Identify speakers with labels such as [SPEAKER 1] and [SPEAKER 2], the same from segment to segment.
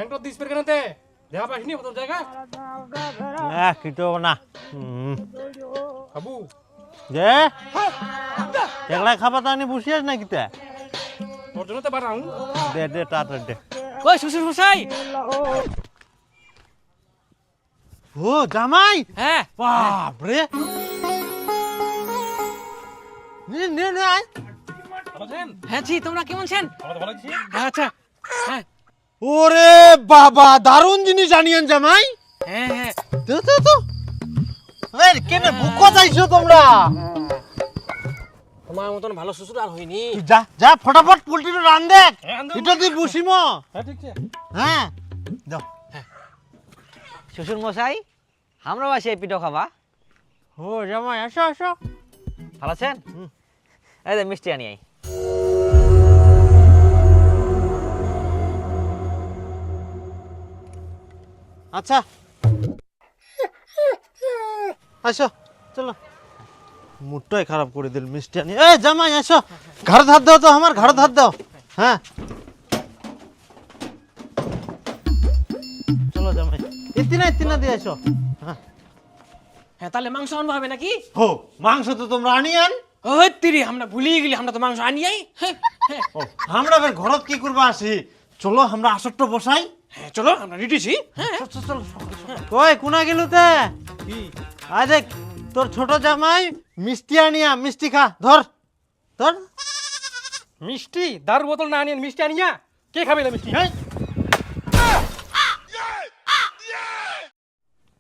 [SPEAKER 1] ঠ্যাংটা this পের কেনতে দেখা পাইনি কত জায়গা
[SPEAKER 2] কিটো না
[SPEAKER 1] বাবু
[SPEAKER 2] যে একলাই খাবা তানি বসিয়াস না কিতা
[SPEAKER 1] তোর জন্য তো বাড়াও
[SPEAKER 2] দে দে তাড়াতাড়ি দে
[SPEAKER 3] কই শ্বশুর মশাই
[SPEAKER 2] ও জামাই
[SPEAKER 3] হ্যাঁ
[SPEAKER 2] বাপ রে নে নে নে আয়
[SPEAKER 3] হ্যাঁ জি তোমরা কেমন আছেন আচ্ছা হ্যাঁ
[SPEAKER 2] ওরে বাবা দারুণ জিনিস আনিয়েন জামাই
[SPEAKER 3] হ্যাঁ হ্যাঁ
[SPEAKER 2] তো তো তো এই কেনে ভুকো যাইছো তোমরা
[SPEAKER 3] তোমার মতন ভালো শ্বশুর আর হয়নি
[SPEAKER 2] যা যা ফটাফট পোল্ট্রিটা রান দেখ
[SPEAKER 1] রান্ধ।
[SPEAKER 2] এটা তুই বসিমো
[SPEAKER 1] হ্যাঁ ঠিক আছে
[SPEAKER 2] হ্যাঁ দাও
[SPEAKER 3] শ্বশুর মশাই আমরা বাসি এই পিঠো খাবা
[SPEAKER 2] ও জামাই আসো আসো
[SPEAKER 3] ভালো আছেন এই যে মিষ্টি আনি আই
[SPEAKER 2] আচ্ছা আসো চলো মুডটাই খারাপ করে দিল মিষ্টি আনি এই জামাই আসো ঘাড় ধার দাও তো আমার ঘাড় ধার দাও হ্যাঁ চলো জামাই ইতিনা দিয়ে আসো হ্যাঁ
[SPEAKER 3] হ্যাঁ তাহলে মাংস আনবো হবে নাকি
[SPEAKER 2] হো মাংস তো তোমরা আনিয়ান
[SPEAKER 3] ওই তিরি আমরা ভুলিয়ে গেলি আমরা তো মাংস আনি আই হ্যাঁ হ্যাঁ
[SPEAKER 2] ও আমরা বের ঘরত কি করবা আসি চলো আমরা আসরটা বসাই
[SPEAKER 3] হ্যাঁ চলো আমরা রেডিছি হ্যাঁ
[SPEAKER 2] চলো কই কোনা গেলুতে
[SPEAKER 1] কি
[SPEAKER 2] আয় দেখ তোর ছোট জামাই মিষ্টি আনিয়া মিষ্টি খা ধর ধর
[SPEAKER 1] মিষ্টি দারুর বোতল না আনিয়েন মিষ্টি আনিয়া কে খাবে না মিষ্টি হ্যাঁ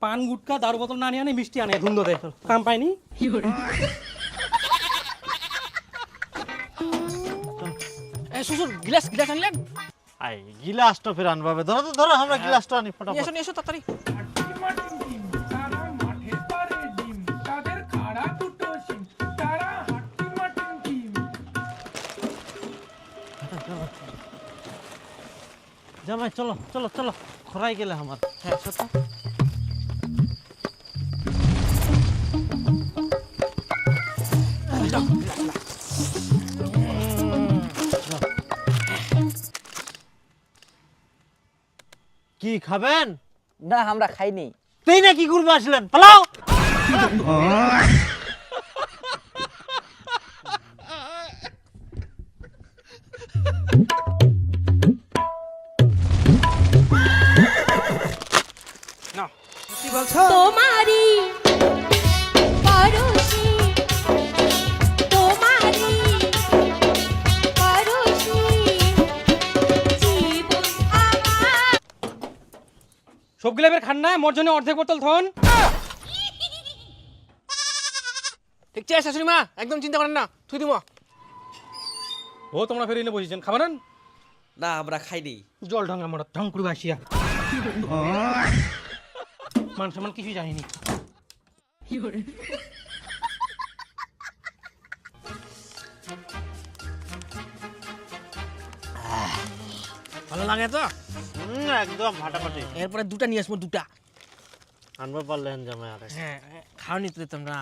[SPEAKER 1] পান গুটকা দারু বোতল না আনিয়ে মিষ্টি আনে ধুন্দো দে কাম পাইনি
[SPEAKER 3] এই শ্বশুর গ্লাস গ্লাস আনলেন
[SPEAKER 2] আই গিলাসটা ফের আনবাবে ধরো তো ধরো আমরা গিলাসটা আনি
[SPEAKER 3] নিয়ে
[SPEAKER 2] ফটাফট
[SPEAKER 3] এসো নিয়ে এসো তাড়াতাড়ি
[SPEAKER 2] জামাই চলো চলো চলো খরাই গেলে আমার
[SPEAKER 3] হ্যাঁ সত্য
[SPEAKER 2] কি খাবেন
[SPEAKER 3] না আমরা খাইনি
[SPEAKER 2] তুই না কি করবে আসলেন পালাও
[SPEAKER 1] না
[SPEAKER 3] কি বলছো
[SPEAKER 4] তোমারি পরশি তোমারি পরশি জীবন আমার
[SPEAKER 1] সবগুলো এবার খান না মোর জন্য অর্ধেক বোতল থন
[SPEAKER 3] ঠিক আছে শাশুড়ি মা একদম চিন্তা করেন না থুই দিব
[SPEAKER 1] ও তোমরা ফের এনে বসেছেন খাবেন
[SPEAKER 3] না আমরা খাইনি
[SPEAKER 1] জল ঢং আমরা ঢং করে আসিয়া মান সম্মান কিছুই জানিনি
[SPEAKER 3] ভালো লাগে তো
[SPEAKER 2] একদম ফাটাফাটি
[SPEAKER 3] এরপরে দুটা নিয়ে আসবো দুটা
[SPEAKER 2] আনবা পারলেন জামাই আরে
[SPEAKER 3] হ্যাঁ খাওনি তো তোমরা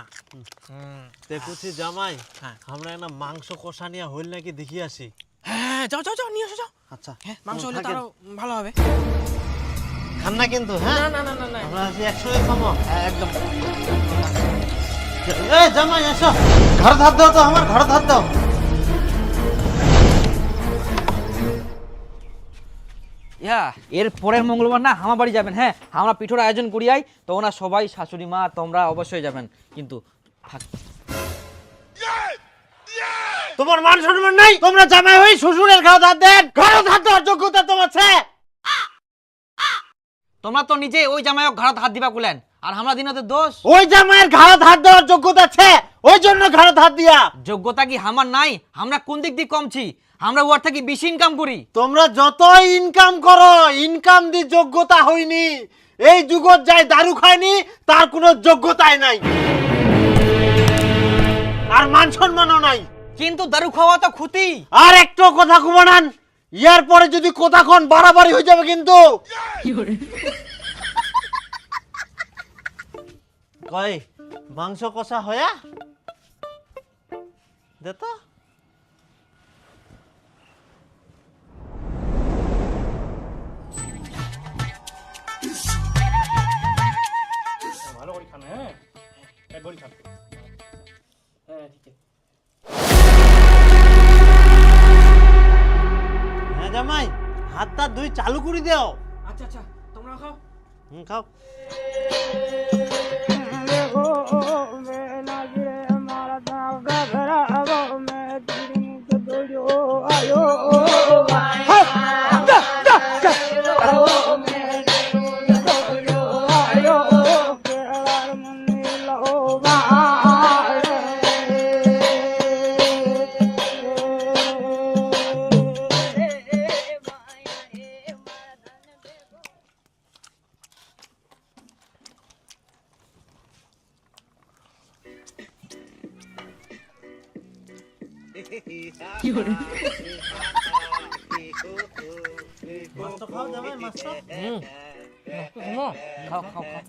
[SPEAKER 2] দেখুছি জামাই
[SPEAKER 3] হ্যাঁ।
[SPEAKER 2] আমরা একটা মাংস কষা নিয়ে হইল নাকি দেখি আসি
[SPEAKER 3] হ্যাঁ যাও যাও যাও নিয়ে আসো যাও
[SPEAKER 2] আচ্ছা
[SPEAKER 3] হ্যাঁ মাংস হলে তো
[SPEAKER 2] থাকেন।
[SPEAKER 3] আরো ভালো হবে
[SPEAKER 2] খান না কিন্তু হ্যাঁ
[SPEAKER 3] না না না না না
[SPEAKER 2] আমরা আছি একসঙ্গে খাবো
[SPEAKER 3] হ্যাঁ একদম
[SPEAKER 2] এই জামাই এসো ঘর ধার দাও তো আমার ঘর ধার দাও
[SPEAKER 3] ইয়া এর পরের মঙ্গলবার না আমার বাড়ি যাবেন হ্যাঁ আমরা পিঠোর আয়োজন করিয়াই তো ওনা সবাই শাশুড়ি মা তোমরা অবশ্যই যাবেন কিন্তু
[SPEAKER 2] তোমার মান সম্মান নাই তোমরা জামাই হই শ্বশুরের ঘর ধার দেন ঘর ধার দেওয়ার যোগ্যতা তোমার আছে
[SPEAKER 3] তোমরা তো নিজে ওই জামাইক ঘাড়ত হাত দিবা কুলেন আর আমরা দিনতে দোষ
[SPEAKER 2] ওই জামাইয়ের ঘর ধার দেওয়ার যোগ্যতা আছে ওই জন্য ঘর ধার দিয়া
[SPEAKER 3] যোগ্যতা কি আমার নাই আমরা কোন দিক দিয়ে কমছি আমরা ওর থেকে বেশি ইনকাম করি
[SPEAKER 2] তোমরা যত ইনকাম করো ইনকাম দি যোগ্যতা হয়নি এই যুগত যাই দারু খায়নি তার কোনো যোগ্যতাই নাই আর মান সম্মানও নাই
[SPEAKER 3] কিন্তু দারু খাওয়া তো ক্ষতি
[SPEAKER 2] আর একটু কথা কুমানান ইয়ার পরে যদি কথা কোন বাড়াবাড়ি হয়ে যাবে কিন্তু কই মাংস কষা হয়া দে তো হাতটা দুই চালু করে দাও।
[SPEAKER 3] আচ্ছা আচ্ছা তোমরা খাও।
[SPEAKER 2] খাও। মাছটা খাও জামাই, মাছটা।
[SPEAKER 3] খাও খাও খাও।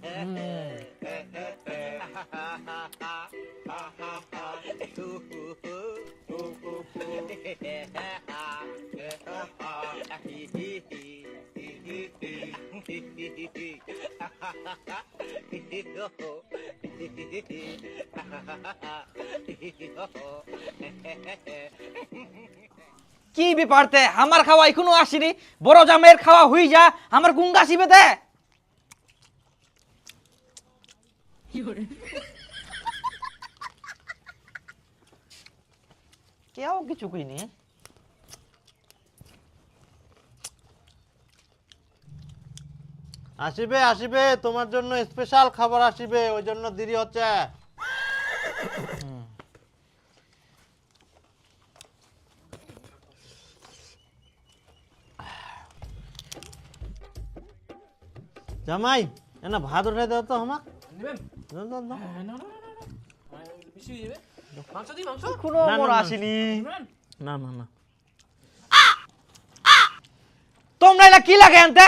[SPEAKER 3] কি ব্যাপারতে আমার খাওয়া এখনো আসেনি, বড় জামের খাওয়া হই যা, আমার গুঙ্গা আসিবে তে। কেউ কিছু কইনি।
[SPEAKER 2] আসিবে আসিবে, তোমার জন্য স্পেশাল খাবার আসিবে, ওই জন্য দেরি হচ্ছে। জামাই এনা ভাত উঠাই দাও তো আমাক। দাও, দাও, দাও।
[SPEAKER 3] কোনো
[SPEAKER 2] না,
[SPEAKER 3] মোর
[SPEAKER 2] না।
[SPEAKER 3] আসেনি।
[SPEAKER 2] না না না,
[SPEAKER 3] তোমরা এলা কি লাগে আনতে?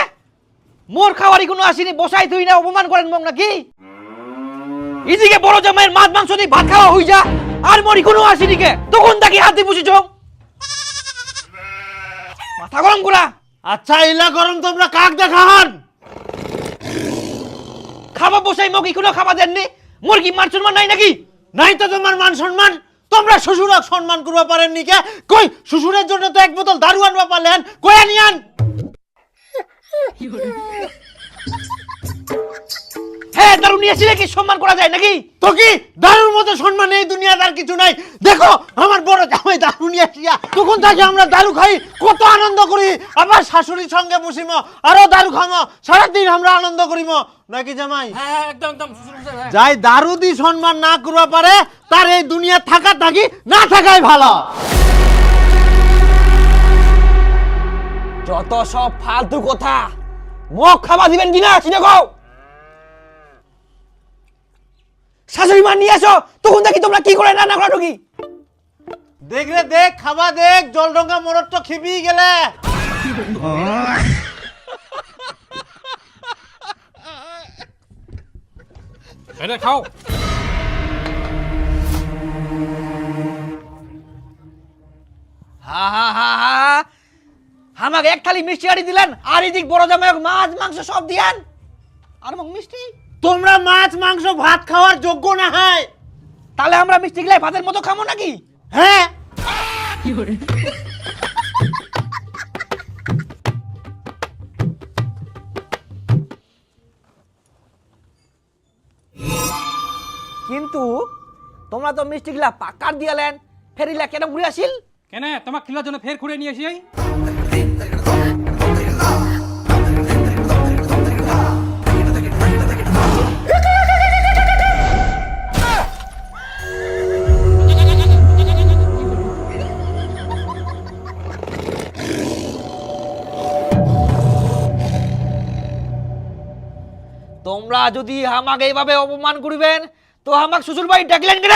[SPEAKER 3] মোর খাওয়ারই কোনো আসেনি, বসাই তুই না অপমান করেন মগ নাকি? এদিকে বড় জামাইয়ের মাছ মাংস দিয়ে ভাত খাওয়া হই যা, আর মরি কোনো আসেনি কে? তখন তাকে হাত দিয়ে বসেছ, মাথা গরম করা।
[SPEAKER 2] আচ্ছা ইলা গরম তোমরা কাক দেখান।
[SPEAKER 3] খাবার বসাই মগ কোনো খাবার দেননি, মোর কি মান সম্মান নাই নাকি?
[SPEAKER 2] নাই তো তোমার মান সম্মান? তোমরা শ্বশুরক সম্মান করবা পারেননি কে? কই শ্বশুরের জন্য তো এক বোতল দারু আনবা পারলেন, কই আনিয়ান?
[SPEAKER 3] হ্যাঁ দারু নিয়ে আসলে কি সম্মান করা যায় নাকি?
[SPEAKER 2] তো কি দারুর মতো সম্মান এই দুনিয়াতে আর কিছু নাই? দেখো আমার বড় জামাই দারু নিয়ে আসিয়া, তখন থেকে আমরা দারু খাই, কত আনন্দ করি। আবার শাশুড়ির সঙ্গে বসিম, আরো দারু খামো, সারাদিন আমরা আনন্দ করিম নাকি জামাই?
[SPEAKER 1] হ্যাঁ একদম একদম
[SPEAKER 2] যাই দারু দি সম্মান না করবা পারে, তার এই দুনিয়া থাকা থাকি না থাকাই ভালো।
[SPEAKER 3] যত সব ফালতু কথা, মুখ খাবার দিবেন কিনা চিনে কও। শাশুড়ি মা নিয়ে আসো, তখন দেখি তোমরা কি করে রান্না করা ঢুকি।
[SPEAKER 2] দেখ রে দেখ, খাবা দেখ, জলডঙ্গা মোড়র তো খিবি গেলে।
[SPEAKER 1] এটা খাও।
[SPEAKER 3] হা হা হা হা, আমাকে এক থালি মিষ্টি আড়ি দিলেন, আর এদিক বড় জামাই মাছ মাংস সব দিয়েন, আর মোক মিষ্টি।
[SPEAKER 2] তোমরা মাছ মাংস ভাত খাওয়ার যোগ্য না হয়।
[SPEAKER 3] তাহলে আমরা মিষ্টি গিলাই ভাতের মতো খামো নাকি?
[SPEAKER 2] হ্যাঁ
[SPEAKER 3] কিন্তু তোমরা তো মিষ্টি গিলা পাকার দিয়ালেন, ফেরিলা কেন ঘুরে আসিল?
[SPEAKER 1] কেন তোমার খিলার জন্য ফের ঘুরে নিয়ে আসি?
[SPEAKER 3] তোমরা যদি আমাকে এইভাবে অপমান করিবেন তো আমাকে শ্বশুর বাড়ি ডাকলেন কেন?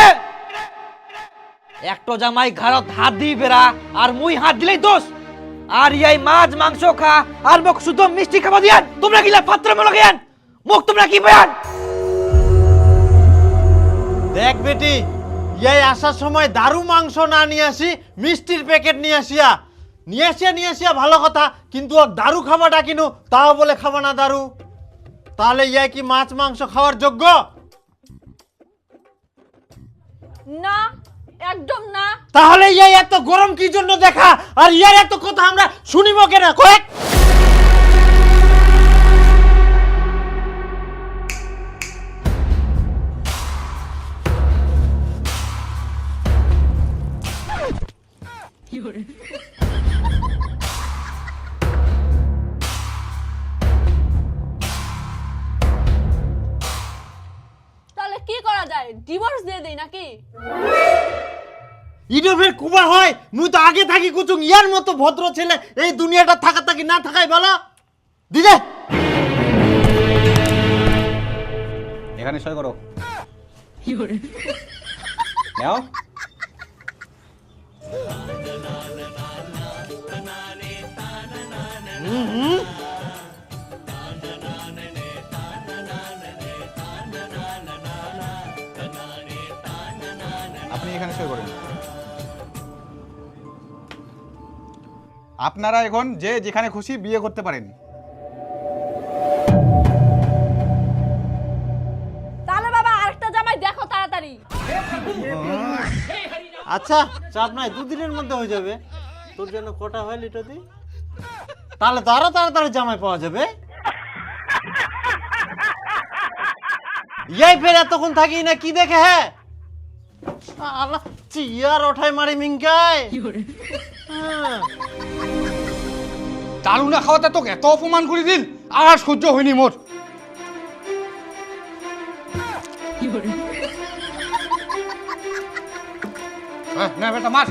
[SPEAKER 3] একটা জামাই ঘাড়ত হাত দিয়ে বেড়া, আর মুই হাত দিলেই দোষ। আর ইয়াই মাছ মাংস খা, আর মোক শুধু মিষ্টি খাবা দিয়ান। তোমরা গিলা পাত্র মনে গেয়ান, মুখ তোমরা কি বয়ান?
[SPEAKER 2] দেখ বেটি, ইয়াই আসার সময় দারু মাংস না নিয়ে আসি, মিষ্টির প্যাকেট নিয়ে আসিয়া ভালো কথা, কিন্তু ও দারু খাবা ডাকিনু, তাও বলে খাবা না দারু। তাহলে ইয়াই কি মাছ মাংস খাওয়ার যোগ্য?
[SPEAKER 4] না, একদম না।
[SPEAKER 2] তাহলে ইয়াই এত গরম কি জন্য দেখা, আর ইয়ার এত কথা আমরা শুনিব কেন? কয়েক
[SPEAKER 4] তাহলে কি করা যায়, ডিভোর্স দিয়ে দেই নাকি?
[SPEAKER 2] ইডো ফের কুবা হয়, মুই তো আগে থাকি কুচুং ইয়ার মতো ভদ্র ছেলে এই দুনিয়াটা থাকা থাকি না থাকাই ভালো। দিদে
[SPEAKER 5] এখানে সই করো। নাও। আপনি এখানে সই করেন। আপনারা এখন যে যেখানে খুশি বিয়ে করতে পারেন।
[SPEAKER 4] তাহলে বাবা আরেকটা জামাই দেখো তাড়াতাড়ি।
[SPEAKER 2] আচ্ছা চাপ নাই, দুদিনের মধ্যে হয়ে যাবে। তোর জন্য কটা হয় লিটো দি, তাহলে তো আরো তাড়াতাড়ি জামাই পাওয়া যাবে। ইয়াই ফের এতক্ষণ থাকি না কি দেখে? হ্যাঁ আল্লাহ চিয়ার ওঠাই মারি মিঙ্কায়। হ্যাঁ।
[SPEAKER 5] দারু না খাওয়াতে তোকে এত অপমান করে দিল, আর সহ্য হয়নি মোর। না বেটা মার।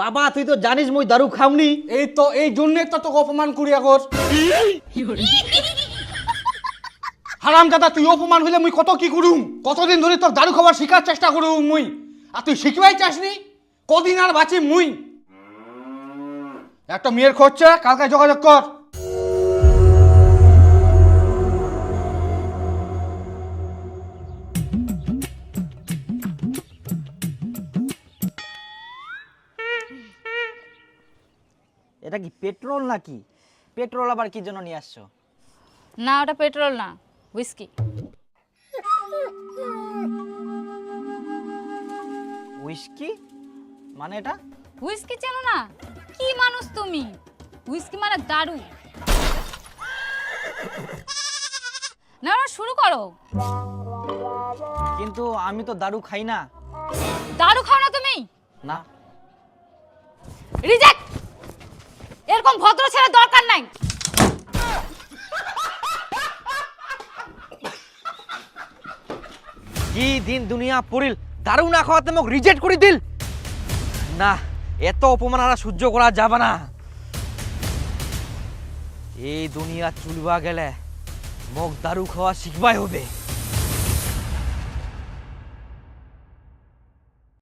[SPEAKER 3] বাবা তুই তো জানিস মুই দারু খাওনি।
[SPEAKER 5] এই তো এই জন্যে তো তোকে অপমান করি আগর। হারাম দাদা তুই অপমান হইলে মুই কত কি করুম, কতদিন ধরে তোর দারু খাবার শিখার চেষ্টা করুম মুই, আর তুই শিখবাই চাসনি। কদিন আর বাঁচি মুই। একটা মেয়ের খোঁজছে, কালকে যোগাযোগ কর।
[SPEAKER 3] এটা কি পেট্রোল নাকি? পেট্রোল আবার কি জন্য নিয়ে আসছো?
[SPEAKER 6] না ওটা পেট্রোল না, হুইস্কি।
[SPEAKER 3] উইস্কি মানে এটা?
[SPEAKER 6] হুইস্কি চেনো না? কি মানুষ তুমি? হুইস্কি মানে দারু। না না শুরু করো।
[SPEAKER 3] কিন্তু আমি তো দারু খাই না।
[SPEAKER 6] দারু খাও না তুমি?
[SPEAKER 3] না।
[SPEAKER 6] রিজেক্ট। এরকম ভদ্র ছেলে দরকার নাই।
[SPEAKER 3] কি দিন দুনিয়া পড়িল, দারু না খাওয়াতে মোক রিজেক্ট করে দিল। না এত অপমান আর সহ্য করা যাবে না। এই দুনিয়া চুলবা গেলে মোক দারু খাওয়া শিখবাই হবে।